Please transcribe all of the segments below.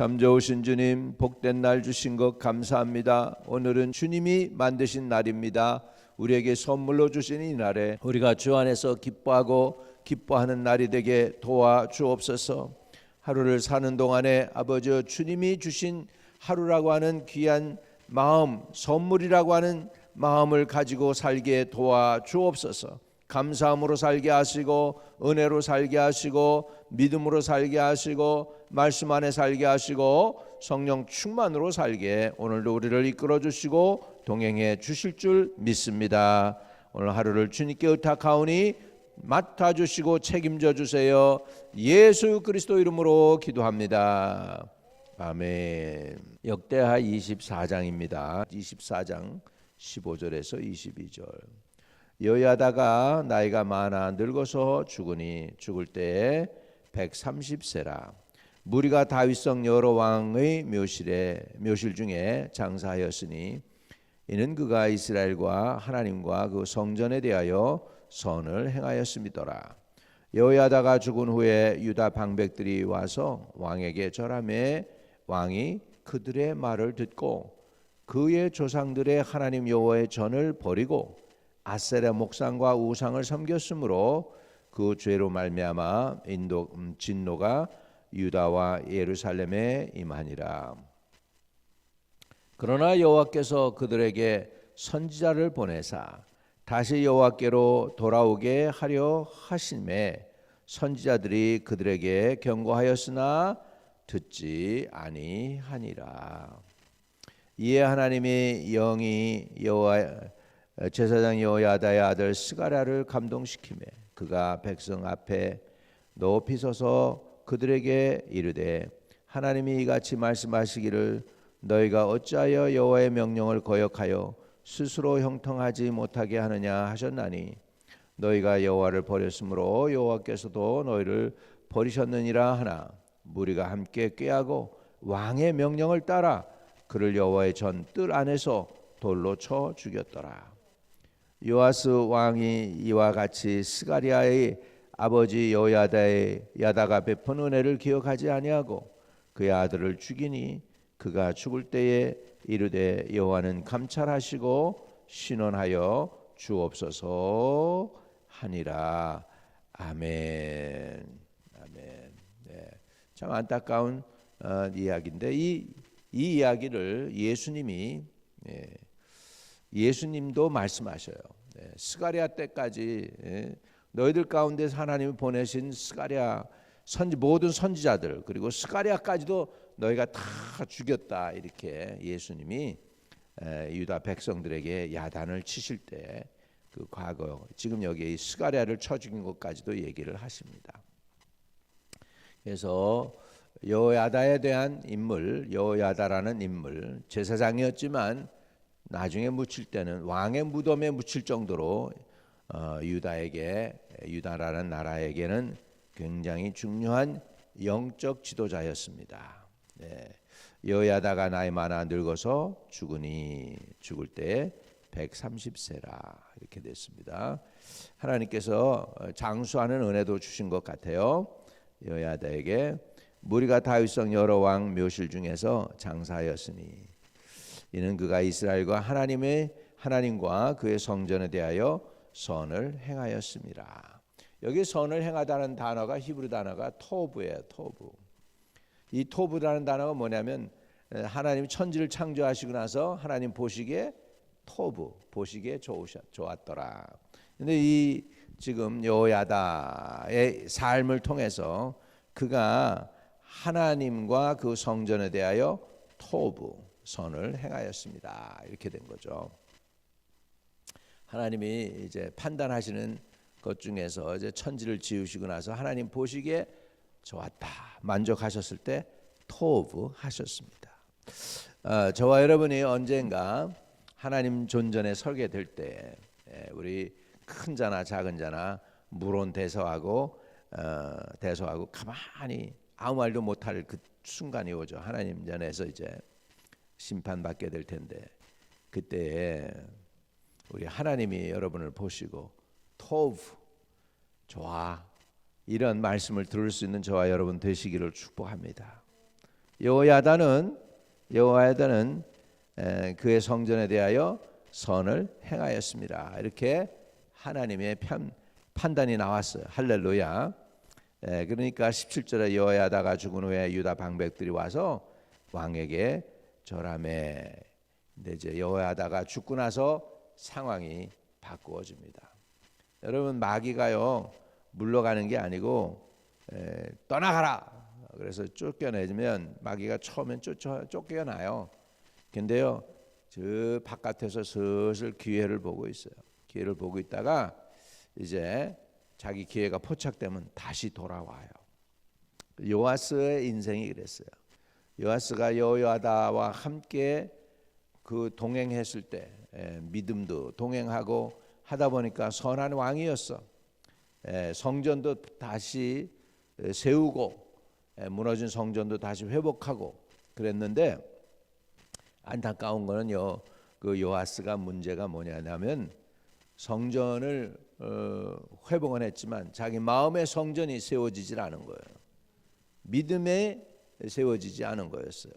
참 좋으신 주님, 복된 날 주신 것 감사합니다. 오늘은 주님이 만드신 날입니다. 우리에게 선물로 주신 이 날에 우리가 주 안에서 기뻐하고 기뻐하는 날이 되게 도와주옵소서. 하루를 사는 동안에 아버지 주님이 주신 하루라고 하는 귀한 마음, 선물이라고 하는 마음을 가지고 살게 도와주옵소서. 감사함으로 살게 하시고 은혜로 살게 하시고 믿음으로 살게 하시고 말씀 안에 살게 하시고 성령 충만으로 살게 오늘도 우리를 이끌어 주시고 동행해 주실 줄 믿습니다. 오늘 하루를 주님께 의탁하오니 맡아 주시고 책임져 주세요. 예수 그리스도 이름으로 기도합니다. 아멘. 역대하 24장입니다. 24장 15절에서 22절. 여야다가 나이가 많아 늙어서 죽으니 죽을 때에 130세라. 무리가 다윗성 여러 왕의 묘실 중에 장사하였으니 이는 그가 이스라엘과 하나님과 그 성전에 대하여 선을 행하였음이더라. 여야다가 죽은 후에 유다 방백들이 와서 왕에게 절하매 왕이 그들의 말을 듣고 그의 조상들의 하나님 여호와의 전을 버리고 아세라 목상과 우상을 섬겼으므로 그 죄로 말미암아 진노가 유다와 예루살렘에 임하니라. 그러나 여호와께서 그들에게 선지자를 보내사 다시 여호와께로 돌아오게 하려 하심에 선지자들이 그들에게 경고하였으나 듣지 아니하니라. 이에 하나님의 영이 제사장 여호야다의 아들 스가랴를 감동시키매 그가 백성 앞에 높이 서서 그들에게 이르되 하나님이 이같이 말씀하시기를 너희가 어찌하여 여호와의 명령을 거역하여 스스로 형통하지 못하게 하느냐 하셨나니 너희가 여호와를 버렸으므로 여호와께서도 너희를 버리셨느니라 하나 무리가 함께 꾀하고 왕의 명령을 따라 그를 여호와의 전 뜰 안에서 돌로 쳐 죽였더라. 요아스 왕이 이와 같이 스가랴의 아버지 여호야다가 베푼 은혜를 기억하지 아니하고 그의 아들을 죽이니 그가 죽을 때에 이르되 여호와는 감찰하시고 신원하여 주옵소서 하니라. 아멘. 아멘. 네. 참 안타까운 이야기인데 이 이야기를 예수님도 말씀하셔요. 스가랴 때까지 너희들 가운데서 하나님이 보내신 스가랴 모든 선지자들 그리고 스가랴까지도 너희가 다 죽였다 이렇게 예수님이 유다 백성들에게 야단을 치실 때 그 과거 지금 여기 스가랴를 쳐 죽인 것까지도 얘기를 하십니다. 그래서 여호야다에 대한 인물, 여호야다라는 인물 제사장이었지만 나중에 묻힐 때는 왕의 무덤에 묻힐 정도로 유다라는 나라에게는 굉장히 중요한 영적 지도자였습니다. 네. 여호야다가 나이 많아 늙어서 죽으니 죽을 때 130세라 이렇게 됐습니다. 하나님께서 장수하는 은혜도 주신 것 같아요. 여호야다에게 무리가 다윗성 여러 왕 묘실 중에서 장사하였으니 이는 그가 이스라엘과 하나님과 그의 성전에 대하여 선을 행하였습니다. 여기 선을 행하다는 단어가 히브리 단어가 토브예요. 토브. 이 토브라는 단어가 뭐냐면 하나님 천지를 창조하시고 나서 하나님 보시기에 토브 보시기에 좋았더라. 근데 이 지금 여호야다의 삶을 통해서 그가 하나님과 그 성전에 대하여 토브 선을 행하였습니다. 이렇게 된 거죠. 하나님이 이제 판단하시는 것 중에서 이제 천지를 지으시고 나서 하나님 보시기에 좋았다, 만족하셨을 때 토브 하셨습니다. 저와 여러분이 언젠가 하나님 존전에 설게 될 때 우리 큰 자나 작은 자나 물론 대소하고 가만히 아무 말도 못할 그 순간이 오죠. 하나님 전에서 이제 심판받게 될 텐데 그때 우리 하나님이 여러분을 보시고 토브 좋아 이런 말씀을 들을 수 있는 저와 여러분 되시기를 축복합니다. 여호야다는 그의 성전에 대하여 선을 행하였습니다. 이렇게 하나님의 판단이 나왔어요. 할렐루야. 그러니까 17절에 여호야다가 죽은 후에 유다 방백들이 와서 왕에게 절하매. 근데 이제 여호야다가 죽고 나서 상황이 바꾸어집니다. 여러분, 마귀가요 물러가는 게 아니고 떠나가라. 그래서 쫓겨내면 마귀가 처음엔 쫓겨나요. 근데요 저 바깥에서 슬슬 기회를 보고 있어요. 기회를 보고 있다가 이제 자기 기회가 포착되면 다시 돌아와요. 요아스의 인생이 그랬어요. 요아스가 여호야다와 함께 그 동행했을 때 믿음도 동행하고 하다 보니까 선한 왕이었어. 성전도 다시 세우고 무너진 성전도 다시 회복하고 그랬는데, 안타까운 거는요 그 요아스가 문제가 뭐냐면 성전을 회복은 했지만 자기 마음의 성전이 세워지질 않은 거예요. 믿음에 세워지지 않은 거였어요.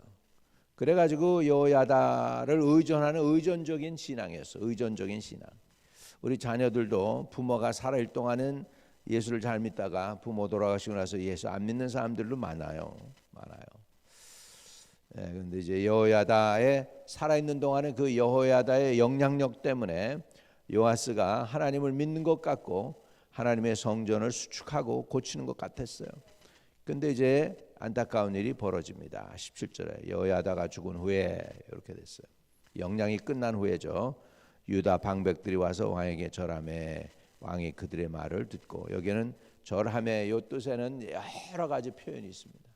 그래가지고 여호야다를 의존하는 의존적인 신앙이었어요. 의존적인 신앙. 우리 자녀들도 부모가 살아있을 동안은 예수를 잘 믿다가 부모 돌아가시고 나서 예수 안 믿는 사람들도 많아요. 그런데 이제 여호야다의 살아있는 동안은 그 여호야다의 영향력 때문에 요아스가 하나님을 믿는 것 같고 하나님의 성전을 수축하고 고치는 것 같았어요. 근데 이제 안타까운 일이 벌어집니다. 17절에 여호야다가 죽은 후에 이렇게 됐어요. 영향이 끝난 후에죠. 유다 방백들이 와서 왕에게 절하매. 왕이 그들의 말을 듣고. 여기에는 절하매 요 뜻에는 여러 가지 표현이 있습니다.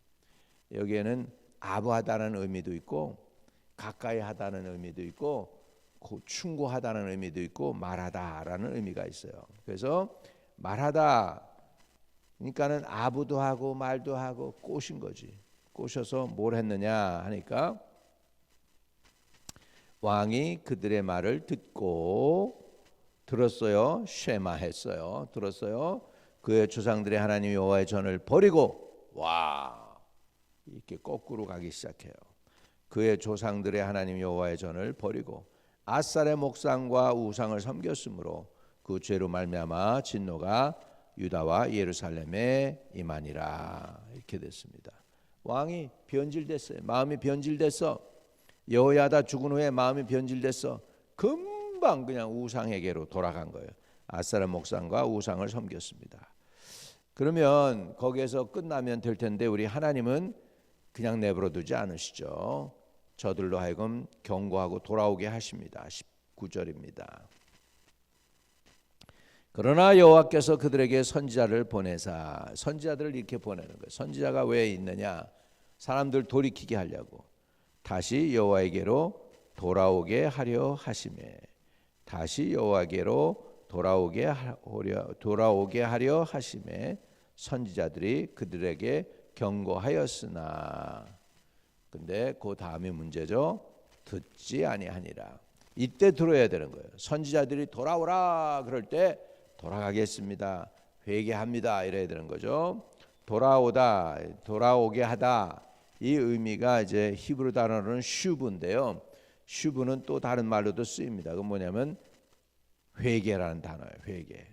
여기에는 아부하다는 의미도 있고 가까이 하다는 의미도 있고 충고하다는 의미도 있고 말하다라는 의미가 있어요. 그래서 말하다 그러니까는 아부도 하고 말도 하고 꼬신 거지. 꼬셔서 뭘 했느냐 하니까 왕이 그들의 말을 듣고 들었어요. 쉐마했어요. 들었어요. 그의 조상들의 하나님 여호와의 전을 버리고 이렇게 거꾸로 가기 시작해요. 그의 조상들의 하나님 여호와의 전을 버리고 아살의 목상과 우상을 섬겼으므로 그 죄로 말미암아 진노가 유다와 예루살렘에 임하니라. 이렇게 됐습니다. 왕이 변질됐어요. 마음이 변질됐어. 여호야다 죽은 후에 마음이 변질됐어. 금방 그냥 우상에게로 돌아간 거예요. 아살의 목상과 우상을 섬겼습니다. 그러면 거기에서 끝나면 될 텐데 우리 하나님은 그냥 내버려 두지 않으시죠. 저들로 하여금 경고하고 돌아오게 하십니다. 19절입니다. 그러나 여호와께서 그들에게 선지자를 보내사. 선지자들을 이렇게 보내는 거예요. 선지자가 왜 있느냐? 사람들 돌이키게 하려고. 다시 여호와에게로 돌아오게 하려 하심에. 다시 여호와에게로 돌아오게 하려 하심에 선지자들이 그들에게 경고하였으나. 근데 그 다음이 문제죠. 듣지 아니하니라. 이때 들어야 되는 거예요. 선지자들이 돌아오라 그럴 때 돌아가겠습니다. 회개합니다. 이래야 되는 거죠. 돌아오다, 돌아오게 하다. 이 의미가 이제 히브리 단어로는 슈브인데요. 슈브는 또 다른 말로도 쓰입니다. 그건 뭐냐면 회개라는 단어예요. 회개.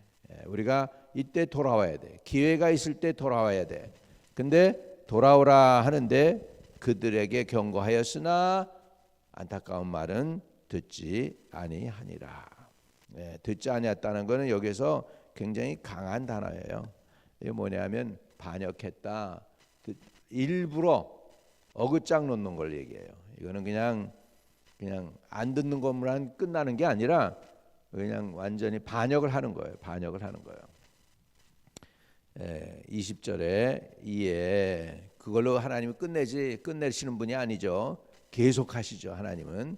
우리가 이때 돌아와야 돼. 기회가 있을 때 돌아와야 돼. 근데 돌아오라 하는데 그들에게 경고하였으나 안타까운 말은 듣지 아니하니라. 듣지 아니했다는 것은 여기서 굉장히 강한 단어예요. 이게 뭐냐면 반역했다. 일부러 어긋장 놓는 걸 얘기해요. 이거는 그냥 안 듣는 것만 끝나는 게 아니라 그냥 완전히 반역을 하는 거예요. 반역을 하는 거예요. 20절에 이에 그걸로 하나님이 끝내시는 분이 아니죠. 계속하시죠. 하나님은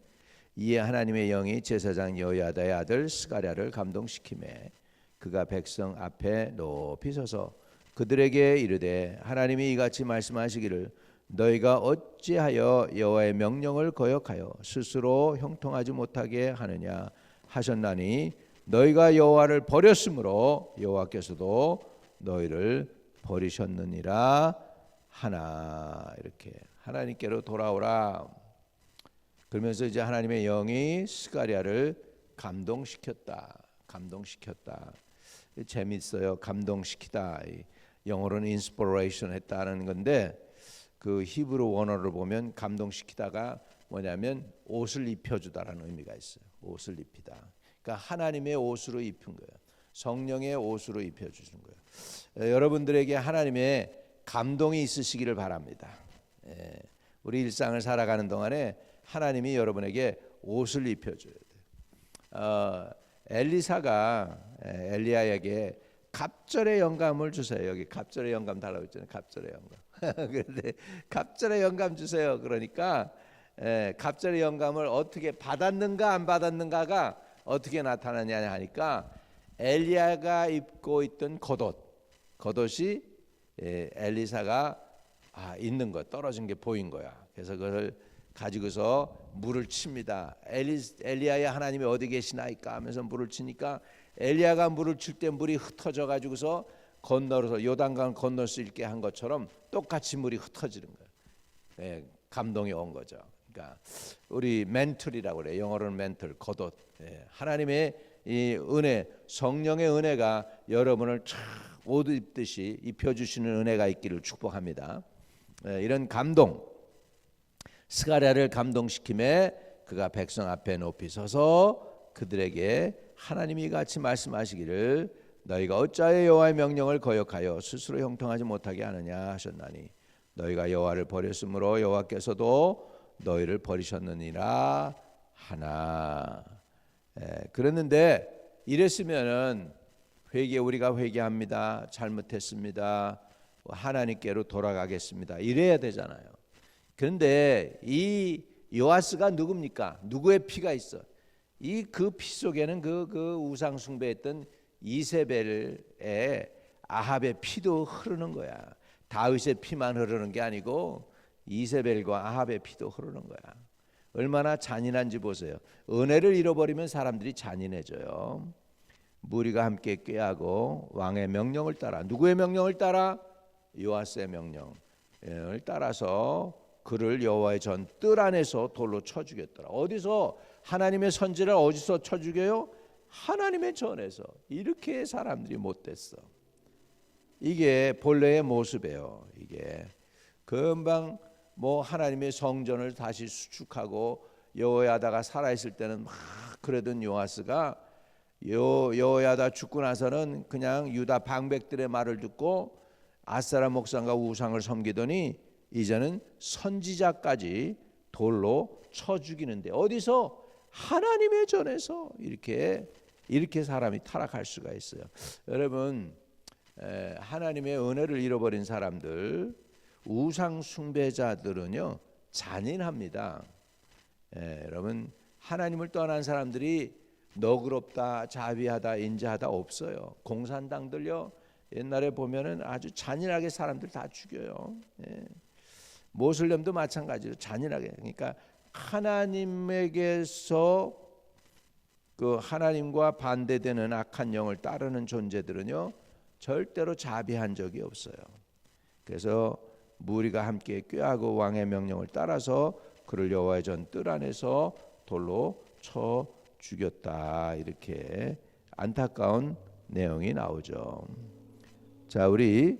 이에 하나님의 영이 제사장 여호야다의 아들 스가랴를 감동시키매 그가 백성 앞에 높이 서서 그들에게 이르되 하나님이 이같이 말씀하시기를 너희가 어찌하여 여호와의 명령을 거역하여 스스로 형통하지 못하게 하느냐 하셨나니 너희가 여호와를 버렸으므로 여호와께서도 너희를 버리셨느니라 하나. 이렇게 하나님께로 돌아오라. 그러면서 이제 하나님의 영이 스가랴를 감동시켰다. 재밌어요. 감동시키다. 영어로는 inspiration 했다는 건데 그 히브리 원어를 보면 감동시키다가 뭐냐면 옷을 입혀주다라는 의미가 있어요. 옷을 입히다. 그러니까 하나님의 옷으로 입힌 거예요. 성령의 옷으로 입혀주신 거예요. 여러분들에게 하나님의 감동이 있으시기를 바랍니다. 우리 일상을 살아가는 동안에 하나님이 여러분에게 옷을 입혀줘야 돼요. 엘리사가 엘리야에게 갑절의 영감을 주세요. 여기 갑절의 영감 달라고 했잖아요. 갑절의 영감. 그런데 갑절의 영감 주세요. 그러니까 갑절의 영감을 어떻게 받았는가 안 받았는가가 어떻게 나타나냐 하니까 엘리야가 입고 있던 겉옷이 엘리사가 있는 거 떨어진 게 보인 거야. 그래서 그걸 가지고서 물을 칩니다. 엘리야의 하나님이 어디 계시나이까 하면서 물을 치니까 엘리야가 물을 칠 때 물이 흩어져 가지고서 건너서 요단강을 건널 수 있게 한 것처럼 똑같이 물이 흩어지는 거예요. 감동이 온 거죠. 그러니까 우리 멘틀이라고 그래요. 영어로는 멘틀, 겉옷. 하나님의 이 은혜, 성령의 은혜가 여러분을 쫙 옷 입듯이 입혀주시는 은혜가 있기를 축복합니다. 이런 감동, 스가랴를 감동시킴에 그가 백성 앞에 높이 서서 그들에게 하나님이 같이 말씀하시기를 너희가 어찌하여 여호와의 명령을 거역하여 스스로 형통하지 못하게 하느냐 하셨나니 너희가 여호와를 버렸으므로 여호와께서도 너희를 버리셨느니라 하나. 그랬는데 이랬으면은 우리가 회개합니다. 잘못했습니다. 하나님께로 돌아가겠습니다. 이래야 되잖아요. 그런데 이 요아스가 누굽니까? 누구의 피가 있어? 이 그 피 속에는 그 우상 숭배했던 이세벨의 아합의 피도 흐르는 거야. 다윗의 피만 흐르는 게 아니고 이세벨과 아합의 피도 흐르는 거야. 얼마나 잔인한지 보세요. 은혜를 잃어버리면 사람들이 잔인해져요. 무리가 함께 꾀하고 왕의 명령을 따라, 누구의 명령을 따라? 요아스의 명령을 따라서 그를 여호와의 전 뜰 안에서 돌로 쳐 죽였더라. 어디서? 하나님의 선지를 어디서 쳐 죽여요? 하나님의 전에서. 이렇게 사람들이 못됐어. 이게 본래의 모습이에요. 이게 금방 뭐 하나님의 성전을 다시 수축하고 여호야다가 살아있을 때는 막 그러던 요아스가 여호야다 죽고 나서는 그냥 유다 방백들의 말을 듣고 아세라 목상과 우상을 섬기더니 이제는 선지자까지 돌로 쳐 죽이는데 어디서? 하나님의 전에서. 이렇게 사람이 타락할 수가 있어요. 여러분, 하나님의 은혜를 잃어버린 사람들, 우상 숭배자들은요 잔인합니다. 여러분, 하나님을 떠난 사람들이 너그럽다, 자비하다, 인자하다 없어요. 공산당들요 옛날에 보면은 아주 잔인하게 사람들 다 죽여요. 모슬렘도 마찬가지로 잔인하게. 그러니까 하나님에게서 그 하나님과 반대되는 악한 영을 따르는 존재들은요 절대로 자비한 적이 없어요. 그래서 무리가 함께 꾀하고 왕의 명령을 따라서 그를 여호와의 전 뜰 안에서 돌로 쳐 죽였다. 이렇게 안타까운 내용이 나오죠. 자, 우리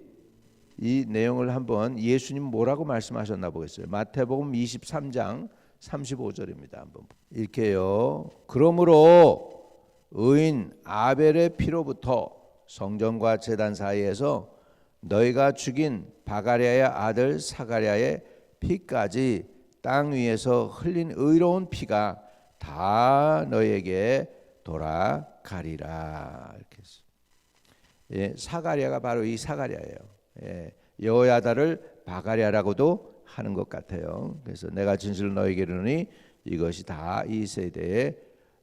이 내용을 한번 예수님 뭐라고 말씀하셨나 보겠어요. 마태복음 23장 35절입니다. 한번 이렇게요. 그러므로 의인 아벨의 피로부터 성전과 제단 사이에서 너희가 죽인 바가랴의 아들 사가랴의 피까지 땅 위에서 흘린 의로운 피가 다 너희에게 돌아가리라. 이렇게 했어요. 사가랴가 바로 이 사가랴예요. 여호야다를 바가랴라고도 하는 것 같아요. 그래서 내가 진실로 너희에게 이르노니 이것이 다 이 세대에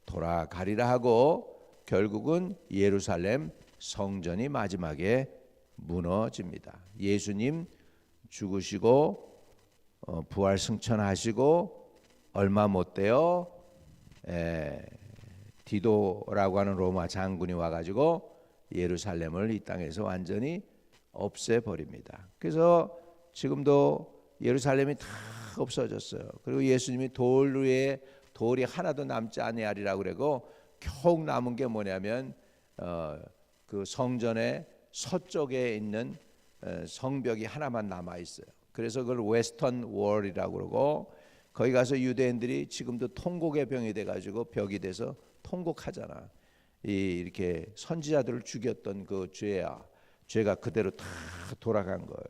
돌아가리라 하고 결국은 예루살렘 성전이 마지막에 무너집니다. 예수님 죽으시고 부활 승천하시고 얼마 못 돼요. 디도라고 하는 로마 장군이 와가지고 예루살렘을 이 땅에서 완전히 없애버립니다. 그래서 지금도 예루살렘이 다 없어졌어요. 그리고 예수님이 돌 위에 돌이 하나도 남지 아니하리라고 그러고 겨우 남은 게 뭐냐면 그 성전의 서쪽에 있는 성벽이 하나만 남아 있어요. 그래서 그걸 웨스턴 월이라고 그러고 거기 가서 유대인들이 지금도 통곡의 병이 돼가지고 벽이 돼서 통곡하잖아. 이렇게 선지자들을 죽였던 그 죄가 그대로 다 돌아간 거예요.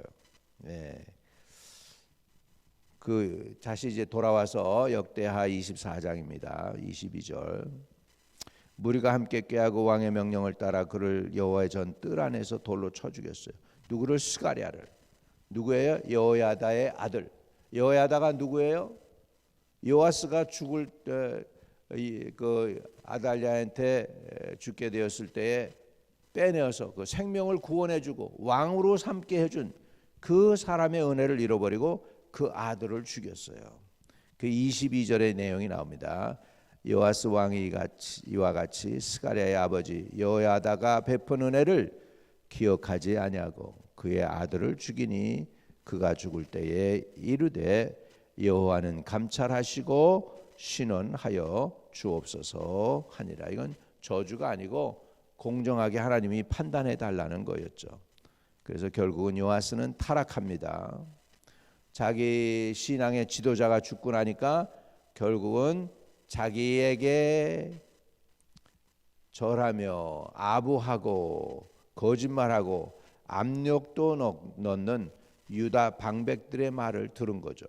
네. 그 다시 이제 돌아와서 역대하 24장입니다. 22절. 무리가 함께 꾀하고 왕의 명령을 따라 그를 여호와의 전 뜰 안에서 돌로 쳐 죽였어요. 누구를? 스가랴를. 누구예요? 여호야다의 아들. 여호야다가 누구예요? 요아스가 죽을 때 그 아달랴한테 죽게 되었을 때에 빼내어서 그 생명을 구원해주고 왕으로 삼게 해준 그 사람의 은혜를 잃어버리고 그 아들을 죽였어요. 그 22절의 내용이 나옵니다. 요아스 왕이 이와 같이 스가랴의 아버지 여호야다가 베푼 은혜를 기억하지 아니하고 그의 아들을 죽이니 그가 죽을 때에 이르되 여호와는 감찰하시고 신원하여 주옵소서 하니라. 이건 저주가 아니고 공정하게 하나님이 판단해 달라는 거였죠. 그래서 결국은 요아스는 타락합니다. 자기 신앙의 지도자가 죽고 나니까 결국은 자기에게 절하며 아부하고 거짓말하고 압력도 넣는 유다 방백들의 말을 들은 거죠.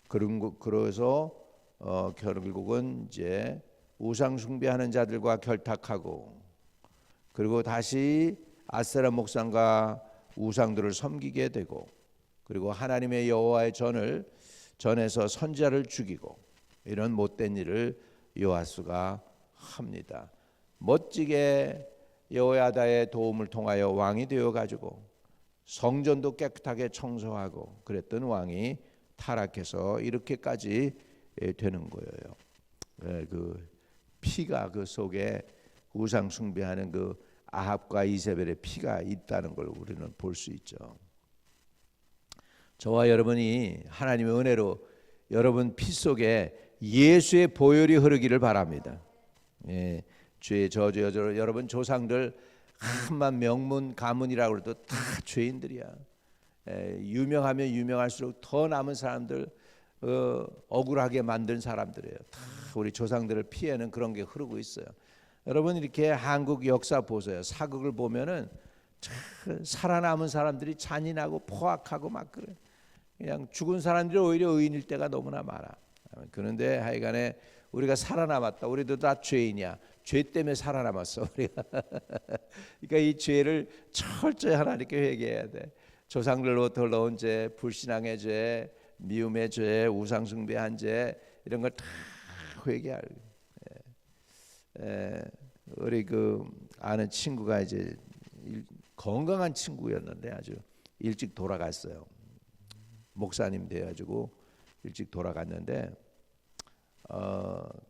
그래서 결국은 이제 우상 숭배하는 자들과 결탁하고 그리고 다시 아세라 목상과 우상들을 섬기게 되고 그리고 하나님의 여호와의 전에서 선지자를 죽이고 이런 못된 일을 요아스가 합니다. 멋지게 여호야다의 도움을 통하여 왕이 되어 가지고 성전도 깨끗하게 청소하고 그랬던 왕이 타락해서 이렇게까지 되는 거예요. 그 피가 그 속에 우상 숭배하는 그 아합과 이세벨의 피가 있다는 걸 우리는 볼 수 있죠. 저와 여러분이 하나님의 은혜로 여러분 피 속에 예수의 보혈이 흐르기를 바랍니다. 예, 죄의 저주 여러분 조상들 한만 명문 가문이라고 해도 다 죄인들이야. 유명하면 유명할수록 더 남은 사람들 억울하게 만든 사람들이에요. 다 우리 조상들을 피해는 그런 게 흐르고 있어요. 여러분 이렇게 한국 역사 보세요. 사극을 보면은 살아남은 사람들이 잔인하고 포악하고 막 그래. 그냥 죽은 사람들이 오히려 의인일 때가 너무나 많아. 그런데 하여간에 우리가 살아남았다. 우리도 다 죄인이야. 죄 때문에 살아남았어 우리가. 그러니까 이 죄를 철저히 하나님께 회개해야 돼. 조상들로부터 올라온 죄, 불신앙의 죄, 미움의 죄, 우상숭배한 죄 이런 걸 다 회개할. 우리 그 아는 친구가 이제 건강한 친구였는데 아주 일찍 돌아갔어요. 목사님 돼가지고 일찍 돌아갔는데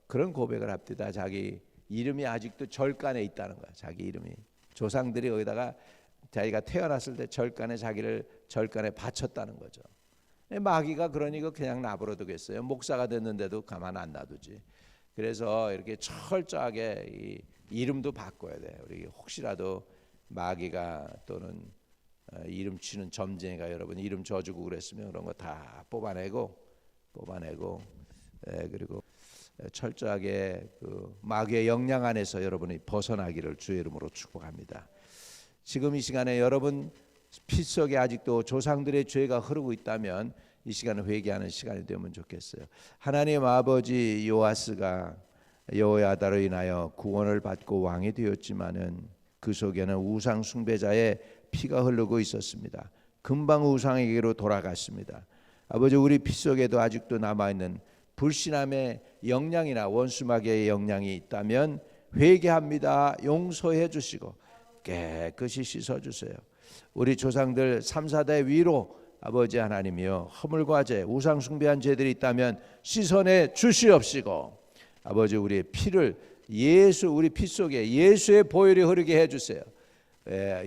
그런 고백을 합니다. 자기 이름이 아직도 절간에 있다는 거야. 자기 이름이 조상들이 거기다가 자기가 태어났을 때 자기를 절간에 바쳤다는 거죠. 마귀가 그러니 그냥 놔버려두겠어요. 목사가 됐는데도 가만 안 놔두지. 그래서 이렇게 철저하게 이 이름도 바꿔야 돼. 우리 혹시라도 마귀가 또는 이름 치는 점쟁이가 여러분 이름 저주고 그랬으면 그런 거 다 뽑아내고 그리고 철저하게 그 마귀의 영향 안에서 여러분이 벗어나기를 주의 이름으로 축복합니다. 지금 이 시간에 여러분 피 속에 아직도 조상들의 죄가 흐르고 있다면 이 시간을 회개하는 시간이 되면 좋겠어요. 하나님 아버지 요아스가 여호야다로 인하여 구원을 받고 왕이 되었지만은 그 속에는 우상 숭배자의 피가 흐르고 있었습니다. 금방 우상에게로 돌아갔습니다. 아버지 우리 피 속에도 아직도 남아있는 불신함의 영향이나 원수마귀의 영향이 있다면 회개합니다. 용서해 주시고 깨끗이 씻어주세요. 우리 조상들 3, 4대 위로 아버지 하나님이여 허물과 죄 우상 숭배한 죄들이 있다면 씻어내 주시옵시고 아버지 우리의 피를 우리 피 속에 예수의 보혈이 흐르게 해주세요.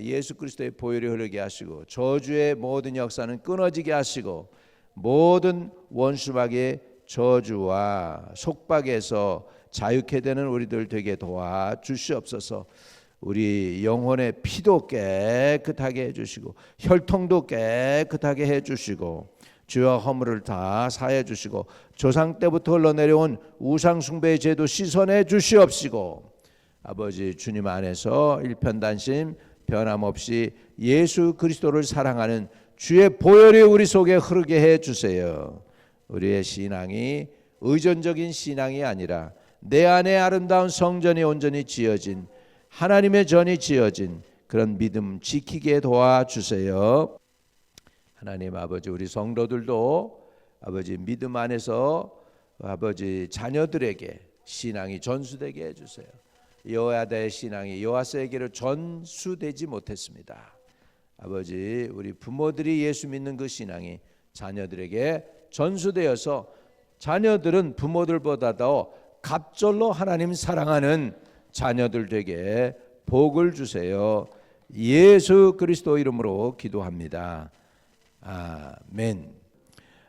예수 그리스도의 보혈이 흐르게 하시고 저주의 모든 역사는 끊어지게 하시고 모든 원수막의 저주와 속박에서 자유케 되는 우리들 되게 도와주시옵소서. 우리 영혼의 피도 깨끗하게 해주시고 혈통도 깨끗하게 해주시고 죄와 허물을 다 사해 주시고 조상 때부터 흘러내려온 우상 숭배의 죄도 씻어내 주시옵시고 아버지 주님 안에서 일편단심 변함없이 예수 그리스도를 사랑하는 주의 보혈이 우리 속에 흐르게 해 주세요. 우리의 신앙이 의존적인 신앙이 아니라 내 안에 아름다운 성전이 온전히 지어진 하나님의 전이 지어진 그런 믿음 지키게 도와주세요. 하나님 아버지 우리 성도들도 아버지 믿음 안에서 아버지 자녀들에게 신앙이 전수되게 해주세요. 여호야다의 신앙이 요아스에게로 전수되지 못했습니다. 아버지 우리 부모들이 예수 믿는 그 신앙이 자녀들에게 전수되어서 자녀들은 부모들보다 더 갑절로 하나님 사랑하는 자녀들 되게 복을 주세요. 예수 그리스도 이름으로 기도합니다. 아멘.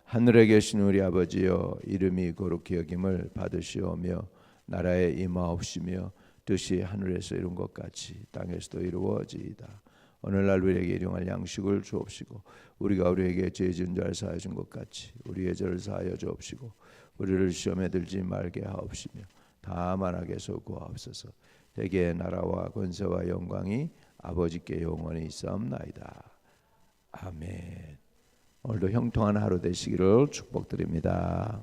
하늘에 계신 우리 아버지여 이름이 거룩히 여김을 받으시오며 나라에 임하옵시며 뜻이 하늘에서 이룬 것 같이 땅에서도 이루어지이다. 오늘날 우리에게 일용할 양식을 주옵시고 우리가 우리에게 죄 지은 자를 사하여 준 것 같이 우리의 죄를 사하여 주옵시고 우리를 시험에 들지 말게 하옵시며 다만 악에서 구하옵소서. 대개 나라와 권세와 영광이 아버지께 영원히 있사옵나이다. 아멘. 오늘도 형통한 하루 되시기를 축복드립니다.